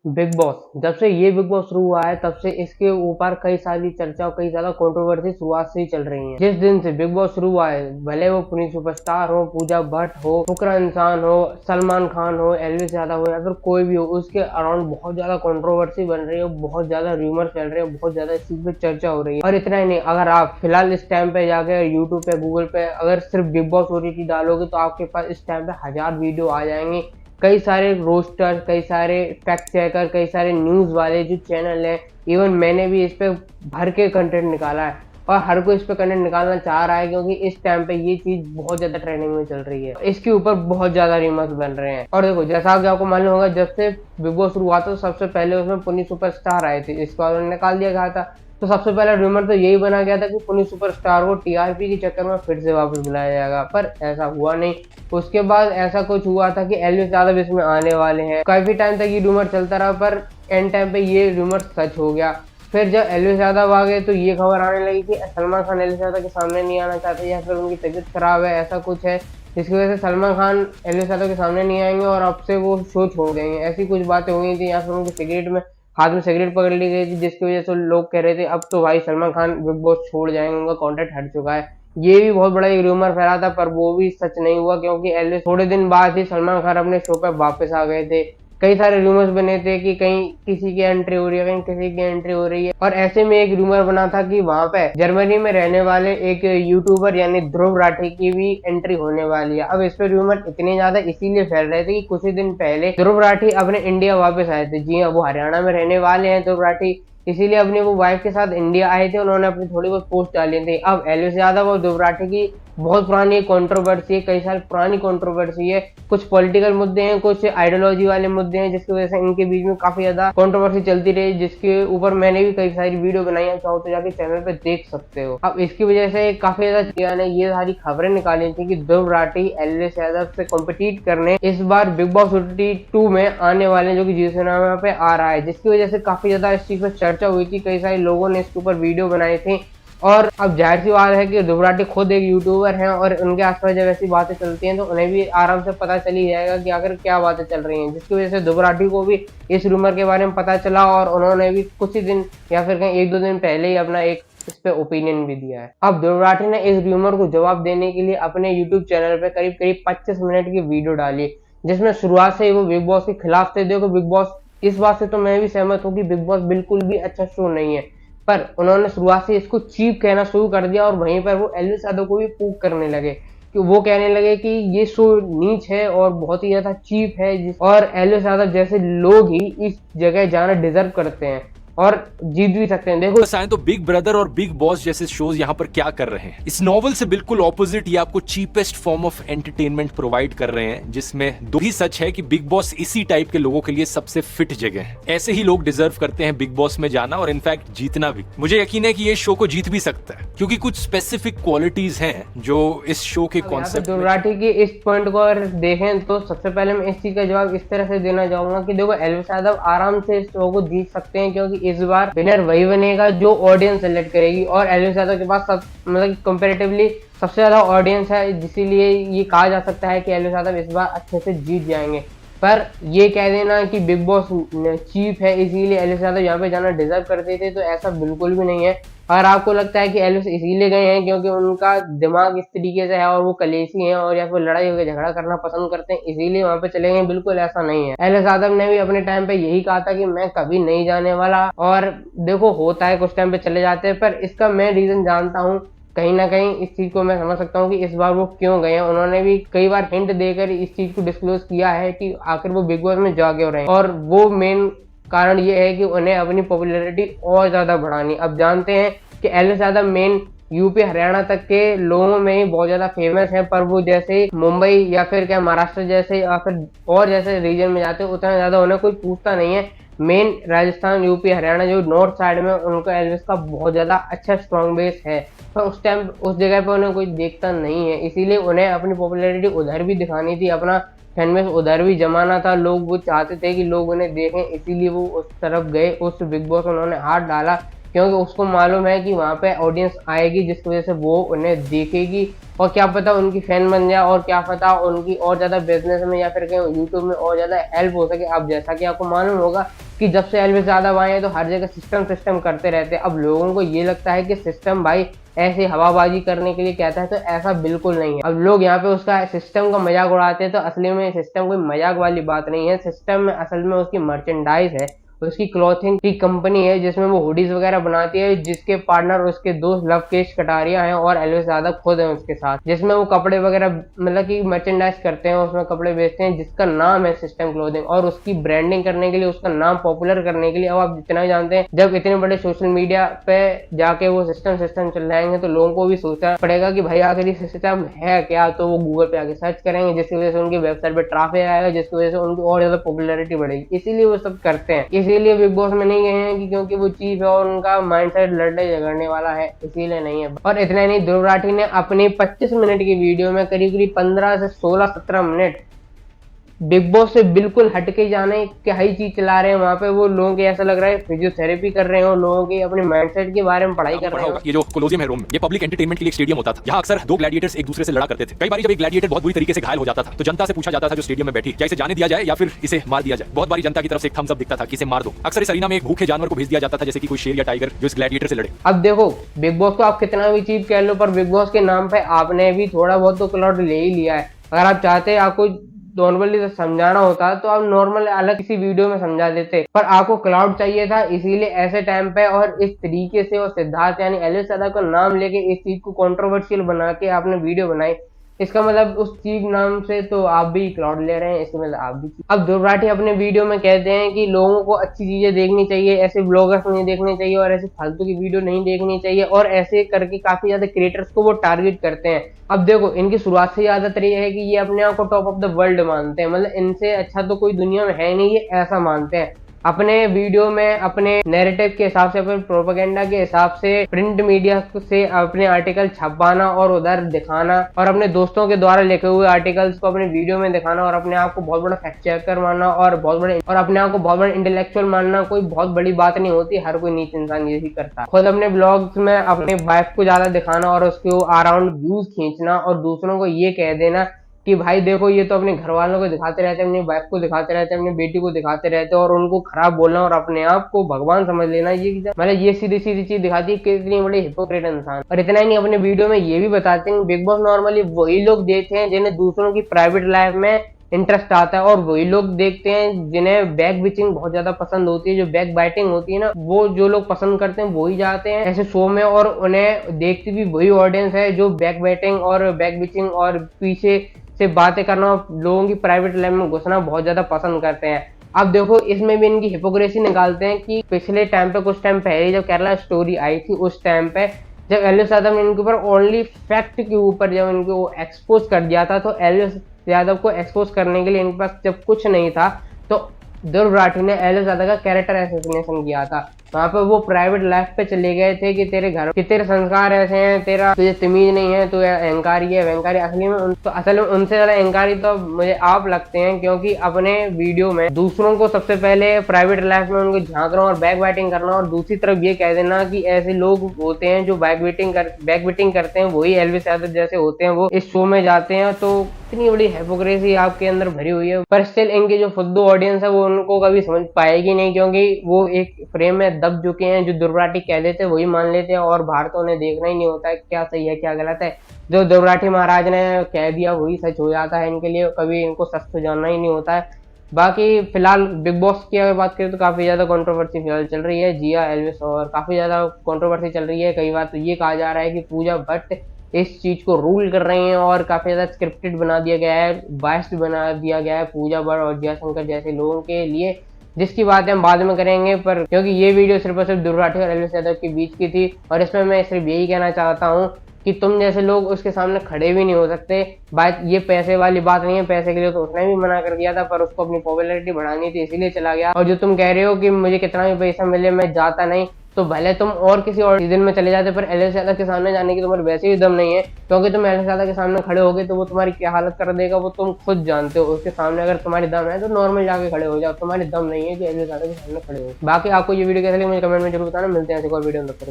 Big boss जब से ये बिग बॉस शुरू हुआ है तब से इसके ऊपर कई सारी चर्चा और कई ज्यादा कंट्रोवर्सी शुरुआत से ही चल रही है। जिस दिन से बिग बॉस शुरू हुआ है, भले वो पुनीत सुपरस्टार हो, पूजा भट्ट हो, फुकरा इंसान हो, सलमान खान हो, एलविस यादव हो या फिर कोई भी हो, उसके अराउंड बहुत ज्यादा कंट्रोवर्सी बन रही है, बहुत ज्यादा रूमर फैल रहे हैं, बहुत ज्यादा इस चीज पे चर्चा हो रही है। और इतना ही नहीं, अगर आप फिलहाल इस टाइम पे जाकर यूट्यूब पे, गूगल पे अगर सिर्फ बिग बॉस ओटीटी डालोगे तो आपके पास इस टाइम पे 1000 वीडियो आ जाएंगे। कई सारे रोस्टर, कई सारे फैक्ट चेकर, कई सारे न्यूज वाले जो चैनल हैं, इवन मैंने भी इस पे भर के कंटेंट निकाला है और हर कोई इस पे कंटेंट निकालना चाह रहा है क्योंकि इस टाइम पे ये चीज बहुत ज्यादा ट्रेंडिंग में चल रही है। इसके ऊपर बहुत ज्यादा रिमर्स बन रहे हैं। और देखो, जैसा कि आपको मालूम होगा, जब से बिग बॉस शुरू हुआ था तो सबसे पहले उसमें पुनीत सुपरस्टार आए थे, इसको उन्होंने निकाल दिया गया था। तो सबसे पहला रूमर तो यही बना गया था कि पुनीत सुपरस्टार को टीआरपी के चक्कर में फिर से वापस बुलाया जाएगा, पर ऐसा हुआ नहीं। उसके बाद ऐसा कुछ हुआ था कि एलविस यादव इसमें आने वाले हैं। काफी टाइम तक ये रूमर चलता रहा, पर एंड टाइम पे ये रूमर सच हो गया। फिर जब एलविस यादव आ गए तो ये खबर आने लगी कि सलमान खान एलविस यादव के सामने नहीं आना चाहते या फिर उनकी तबीयत खराब है, ऐसा कुछ है जिसकी वजह से सलमान खान एलविस यादव के सामने नहीं आएंगे और अब से वो शो छोड़ देंगे। ऐसी कुछ बातें हुई थी, या फिर उनकी सिगरेट में हाथ में सिगरेट पकड़ ली गई थी, जिसकी वजह से लोग कह रहे थे अब तो भाई सलमान खान बिग बॉस छोड़ जाएंगे, उनका कॉन्ट्रैक्ट हट चुका है। ये भी बहुत बड़ा एक रूमर फैला था, पर वो भी सच नहीं हुआ क्योंकि एलविस थोड़े दिन बाद ही सलमान खान अपने शो पर वापस आ गए थे। कई सारे रूमर्स बने थे कि कहीं किसी की एंट्री हो रही है, कहीं किसी की एंट्री हो रही है। और ऐसे में एक रूमर बना था कि वहां पे जर्मनी में रहने वाले एक यूट्यूबर यानी ध्रुव राठी की भी एंट्री होने वाली है। अब इस पे रूमर इतने ज्यादा इसीलिए फैल रहे थे कि कुछ ही दिन पहले ध्रुव राठी अपने इंडिया वापस आए थे। जी हाँ, वो हरियाणा में रहने वाले हैं ध्रुव राठी, इसीलिए अपनी वो वाइफ के साथ इंडिया आए थे। उन्होंने अपनी थोड़ी बहुत पोस्ट डाली थी। अब एलविस यादव और ध्रुव राठी की बहुत पुरानी कंट्रोवर्सी है, कई साल पुरानी कंट्रोवर्सी है। कुछ पॉलिटिकल मुद्दे हैं, कुछ आइडियोलॉजी वाले मुद्दे हैं, जिसकी वजह से इनके बीच में काफी ज्यादा कंट्रोवर्सी चलती रही, जिसके ऊपर मैंने भी कई सारी वीडियो बनाई है, चाहो तो जाके चैनल पे देख सकते हो। अब इसकी वजह से काफी ज्यादा ने ये सारी खबरें निकाली थी कि ध्रुव राठी एलविस यादव से कॉम्पिटिट करने इस बार बिग बॉस ओटीटी 2 में आने वाले, जो कि जियो सिनेमा पे आ रहा है, जिसकी वजह से काफी ज्यादा इस चीज पर चर्चा हुई थी। कई सारे लोगों ने इसके ऊपर वीडियो बनाए थे। और अब जाहिर सी बात है कि ध्रुव राठी खुद एक यूट्यूबर हैं और उनके आसपास जब ऐसी बातें चलती हैं तो उन्हें भी आराम से पता चल ही जाएगा कि आखिर क्या बातें चल रही हैं, जिसकी वजह से ध्रुव राठी को भी इस रूमर के बारे में पता चला और उन्होंने भी कुछ ही दिन या फिर कहीं 1-2 दिन पहले ही अपना एक इस पे ओपिनियन भी दिया है। अब ध्रुव राठी ने इस रूमर को जवाब देने के लिए अपने यूट्यूब चैनल पे करीब करीब 25 मिनट की वीडियो डाली, जिसमें शुरुआत से ही वो बिग बॉस के खिलाफ थे। देखो, बिग बॉस, इस बात से तो मैं भी सहमत हूँ कि बिग बॉस बिल्कुल भी अच्छा शो नहीं है, पर उन्होंने शुरुआत से इसको चीप कहना शुरू कर दिया और वहीं पर वो एलविस यादव को भी पूक करने लगे कि वो कहने लगे कि ये शो नीच है और बहुत ही ज्यादा चीप है, और एलविस यादव जैसे लोग ही इस जगह जाना डिजर्व करते हैं और जीत भी सकते हैं। देखो, बताएं तो बिग ब्रदर और बिग बॉस जैसे शोज यहाँ पर क्या कर रहे हैं। इस नॉवल से बिल्कुल ऑपोजिट ये आपको cheapest form of entertainment provide कर रहे हैं, जिसमें दो ही सच है कि बिग बॉस इसी टाइप के लोगों के लिए सबसे फिट जगह है। ऐसे ही लोग डिजर्व करते हैं बिग बॉस में जाना और इनफैक्ट जीतना भी। मुझे यकीन है कि ये शो को जीत भी सकता है क्योंकि कुछ स्पेसिफिक क्वालिटीज हैं जो इस शो के कॉन्सेप्ट। ध्रुव राठी के इस पॉइंट को अगर देखें तो सबसे पहले मैं इस चीज का जवाब इस तरह से देना चाहूंगा कि देखो, एलविस यादव आराम से इस शो को जीत सकते हैं क्योंकि इस बार विनर वही बनेगा जो ऑडियंस सेलेक्ट करेगी और एलविस यादव के पास मतलब कंपैरेटिवली सबसे ज्यादा ऑडियंस है, इसीलिए ये कहा जा सकता है कि एलविस यादव इस बार अच्छे से जीत जाएंगे। पर ये कह देना कि बिग बॉस चीप है इसीलिए एलविस यादव यहाँ पे जाना डिजर्व करते थे, तो ऐसा बिल्कुल भी नहीं है। अगर आपको लगता है कि एलविस इसीलिए गए हैं क्योंकि उनका दिमाग इस तरीके से है और वो कलेशी हैं और या फिर लड़ाई होकर झगड़ा करना पसंद करते हैं इसीलिए वहां पे चले गए, बिल्कुल ऐसा नहीं है। एलविस यादव ने भी अपने टाइम पे यही कहा था कि मैं कभी नहीं जाने वाला, और देखो होता है कुछ टाइम पे चले जाते हैं, पर इसका मैं रीजन जानता हूँ। कहीं ना कहीं इस चीज को मैं समझ सकता हूँ कि इस बार वो क्यों गए हैं। उन्होंने भी कई बार हिंट देकर इस चीज को डिस्क्लोज किया है कि आखिर वो बिग बॉस में जा क्यों रहे हैं, और वो मेन कारण ये है कि उन्हें अपनी पॉपुलैरिटी और ज्यादा बढ़ानी। अब जानते हैं कि Elvis Yadav main UP Haryana तक के लोगों में ही बहुत ज्यादा फेमस है, पर वो जैसे मुंबई या फिर क्या महाराष्ट्र जैसे या फिर और जैसे रीजन में जाते हैं उतना ज्यादा उन्हें कोई पूछता नहीं है। मेन राजस्थान, यूपी, हरियाणा जो नॉर्थ साइड में उनका एलविस का बहुत ज्यादा अच्छा स्ट्रॉन्ग बेस है, पर उस टाइम उस जगह पे उन्हें कोई देखता नहीं है, इसीलिए उन्हें अपनी पॉपुलैरिटी उधर भी दिखानी थी, अपना फैन बेस उधर भी जमाना था। लोग वो चाहते थे कि लोग उन्हें देखें, इसीलिए वो उस तरफ गए, उस बिग बॉस में उन्होंने हाथ डाला। क्योंकि उसको मालूम है कि वहाँ पे ऑडियंस आएगी जिसकी वजह से वो उन्हें देखेगी और क्या पता उनकी फैन बन जाए और क्या पता उनकी और ज़्यादा बिजनेस में या फिर कहीं यूट्यूब में और ज़्यादा हेल्प हो सके। अब जैसा कि आपको मालूम होगा कि जब से एल्विस यादव आए हैं तो हर जगह सिस्टम करते रहते हैं। अब लोगों को ये लगता है कि सिस्टम भाई ऐसे हवाबाजी करने के लिए कहता है, तो ऐसा बिल्कुल नहीं है। अब लोग यहाँ पे उसका सिस्टम का मजाक उड़ाते हैं, तो असली में सिस्टम कोई मजाक वाली बात नहीं है। सिस्टम में असल में उसकी मर्चेंडाइज है, उसकी क्लॉथिंग की कंपनी है जिसमें वो हुडीज वगैरह बनाती है, जिसके पार्टनर उसके दोस्त लवकेश कटारिया हैं और एल्विस यादव खुद हैं उसके साथ, जिसमें वो कपड़े वगैरह मतलब कि मर्चेंडाइज करते हैं, उसमें कपड़े बेचते हैं जिसका नाम है सिस्टम क्लोथिंग। और उसकी ब्रांडिंग करने के लिए, उसका नाम पॉपुलर करने के लिए, अब आप जितना जानते हैं जब इतने बड़े सोशल मीडिया पे जाके वो सिस्टम चल जाएंगे तो लोगों को भी सोचना पड़ेगा कि भाई आखिर सिस्टम है क्या, तो वो गूगल पे आके सर्च करेंगे जिसकी वजह से उनकी वेबसाइट पे ट्रैफिक आएगा, जिसकी वजह से उनकी और ज्यादा पॉपुलैरिटी बढ़ेगी। इसीलिए वो सब करते हैं, इसीलिए बिग बॉस में नहीं गए हैं कि क्योंकि वो चीफ है और उनका माइंडसेट लड़ने झगड़ने वाला है, इसीलिए नहीं है। और इतना नहीं, ध्रुव राठी ने अपनी 25 मिनट की वीडियो में करीब 15 से 16-17 मिनट बिग बॉस से बिल्कुल हटके जाने क्या ही चीज चला रहे हैं। वहाँ पे वो लोगों के ऐसा लग रहा है फिजियोथेरेपी कर रहे हो, लोगों के अपने माइंडसेट के बारे में पढ़ाई कर रहे हैं। ये जो कोलोजियम है रोम में, ये पब्लिक एंटरटेनमेंट के लिए एक स्टेडियम होता था, जहाँ अक्सर दो ग्लैडिएटर्स एक दूसरे से लड़ा करते थे। कई बार जब एक ग्लैडिएटर बहुत बुरी तरीके से घायल हो जाता था तो जनता से पूछा जाता था जो स्टेडियम में बैठी, क्या इसे जाने दिया जाए या फिर इसे मार दिया जाए। बहुत बारी जनता की तरफ से एक थम्स अप दिखता था कि इसे मार दो। अक्सर इस अरीना में एक भूखे जानवर को भेज दिया जाता था, जैसे कि कोई शेर या टाइगर जो इस ग्लैडिएटर से लड़े। अब देखो, बिग बॉस को आप कितना भी चीप कह लो, पर बिग बॉस के नाम पे आपने भी थोड़ा बहुत तो क्लाउड ले ही लिया है। अगर आप चाहते हैं आपको नॉर्मली तो समझाना होता तो आप नॉर्मल अलग किसी वीडियो में समझा देते, पर आपको क्लाउड चाहिए था, इसीलिए ऐसे टाइम पे और इस तरीके से और सिद्धार्थ यानी एल्विस यादव का नाम लेके इस चीज को कंट्रोवर्शियल बना के आपने वीडियो बनाई। इसका मतलब उस चीज नाम से तो आप भी क्लाउड ले रहे हैं, इसका मतलब आप भी। अब ध्रुव राठी अपने वीडियो में कहते हैं कि लोगों को अच्छी चीजें देखनी चाहिए, ऐसे ब्लॉगर्स नहीं देखने चाहिए और ऐसे फालतू की वीडियो नहीं देखनी चाहिए, और ऐसे करके काफी ज्यादा क्रिएटर्स को वो टारगेट करते हैं। अब देखो, इनकी शुरुआत से ही आदत रही है कि ये अपने आप को टॉप ऑफ द वर्ल्ड मानते हैं, मतलब इनसे अच्छा तो कोई दुनिया में है नहीं, ये ऐसा मानते हैं। अपने वीडियो में अपने नैरेटिव के हिसाब से, अपने प्रोपेगेंडा के हिसाब से प्रिंट मीडिया से अपने आर्टिकल छपवाना और उधर दिखाना, और अपने दोस्तों के द्वारा लिखे हुए आर्टिकल्स को अपने वीडियो में दिखाना, और अपने आप को बहुत बड़ा फैक्ट चेकर मानना और अपने आप को बहुत बड़ा इंटेलेक्चुअल मानना कोई बहुत बड़ी बात नहीं होती। हर कोई नीच इंसान यही करता है। खुद अपने ब्लॉग्स में अपने वाइफ को ज्यादा दिखाना और उसके अराउंड व्यूज खींचना और दूसरों को ये कह देना कि भाई देखो ये तो अपने घर वालों को दिखाते रहते हैं, अपनी वाइफ को दिखाते रहते हैं, अपनी बेटी को दिखाते रहते हैं, और उनको खराब बोलना और अपने आप को भगवान समझ लेना, ये मतलब ये सीधी सीधी चीज दिखाती है कितनी बड़ी हिपोक्रेट इंसान। और इतना ही नहीं, अपने वीडियो में ये भी बताते हैं बिग बॉस नॉर्मली वही लोग देखते हैं जिन्हें दूसरों की प्राइवेट लाइफ में इंटरेस्ट आता है, और वही लोग देखते हैं जिन्हें बैक बिचिंग बहुत ज्यादा पसंद होती है, जो बैक बाइटिंग होती है ना, वो जो लोग पसंद करते हैं वही जाते हैं ऐसे शो में, और उन्हें देखती भी वही ऑडियंस है जो बैक बाइटिंग और बैक बिचिंग और पीछे से बातें करना और लोगों की प्राइवेट लाइफ में घुसना बहुत ज्यादा पसंद करते हैं। अब देखो, इसमें भी इनकी हिपोक्रेसी निकालते हैं कि पिछले टाइम पे, कुछ टाइम पहले जब केरला स्टोरी आई थी, उस टाइम पे जब एल्विस यादव ने इनके ऊपर ओनली फैक्ट के ऊपर जब इनको एक्सपोज कर दिया था, तो एल्विस यादव को एक्सपोज करने के लिए इनके पास जब कुछ नहीं था, तो ध्रुव राठी ने एल्विस यादव का कैरेक्टर असैसिनेशन किया था। वहां पे वो प्राइवेट लाइफ पे चले गए थे कि तेरे घर कि तेरे संस्कार ऐसे हैं, तेरा तुझे तमीज नहीं है, तू अहंकारी है, वहंकारी। असल में उनसे ज्यादा अहंकारी तो मुझे आप लगते हैं, क्योंकि अपने वीडियो में दूसरों को सबसे पहले प्राइवेट लाइफ में उनको झांकना और बैक बाइटिंग करना, और दूसरी तरफ ये कह देना कि ऐसे लोग होते हैं जो बैक बिटिंग करते हैं, वही एल्विस यादव जैसे होते हैं, वो इस शो में जाते हैं। तो इतनी बड़ी हिपोक्रेसी आपके अंदर भरी हुई है, पर स्टिल इनकी जो फुद्दू ऑडियंस है वो उनको कभी समझ पाएगी नहीं, क्योंकि वो एक फ्रेम में दब चुके हैं। जो ध्रुव राठी कह देते वही मान लेते हैं, और बाहर तो उन्हें देखना ही नहीं होता है क्या सही है क्या गलत है। जो ध्रुव राठी महाराज ने कह दिया वही सच हो जाता है इनके लिए, कभी इनको सच तो जानना ही नहीं होता है। बाकी फिलहाल बिग बॉस की अगर बात करें तो काफी ज्यादा कंट्रोवर्सी फिलहाल चल रही है जिया एल्विस, और काफी ज्यादा कंट्रोवर्सी चल रही है। कई बार तो ये कहा जा रहा है कि पूजा भट्ट इस चीज को रूल कर रही हैं, और काफी ज्यादा स्क्रिप्टेड बना दिया गया है, बायस्ड बना दिया गया है पूजा भट्ट और जया शंकर जैसे लोगों के लिए, जिसकी बात हम बाद में करेंगे। पर क्योंकि ये वीडियो सिर्फ और सिर्फ ध्रुव राठी और एल्विस यादव के बीच की थी, और इसमें मैं सिर्फ यही कहना चाहता हूँ कि तुम जैसे लोग उसके सामने खड़े भी नहीं हो सकते। बात ये पैसे वाली बात नहीं है, पैसे के लिए तो उसने भी मना कर दिया था, पर उसको अपनी पॉपुलैरिटी बढ़ानी थी इसीलिए चला गया। और जो तुम कह रहे हो कि मुझे कितना भी पैसा मिले मैं जाता नहीं, तो भले तुम और किसी और सीजन में चले जाते, पर एलिस यादव के सामने जाने की तुम्हारे वैसे ही दम नहीं है, क्योंकि तुम एलिस यादव के सामने खड़े होगे तो वो तुम्हारी क्या हालत कर देगा वो तुम खुद जानते हो। उसके सामने अगर तुम्हारी दम है तो नॉर्मल जाके खड़े हो जाओ, तुम्हारी दम नहीं है कि एलिस यादव के सामने खड़े हो। बाकी आपको ये वीडियो कैसे लगी मुझे कमेंट में जरूर बताना। मिलते हैं एक और वीडियो में, तब तक के लिए।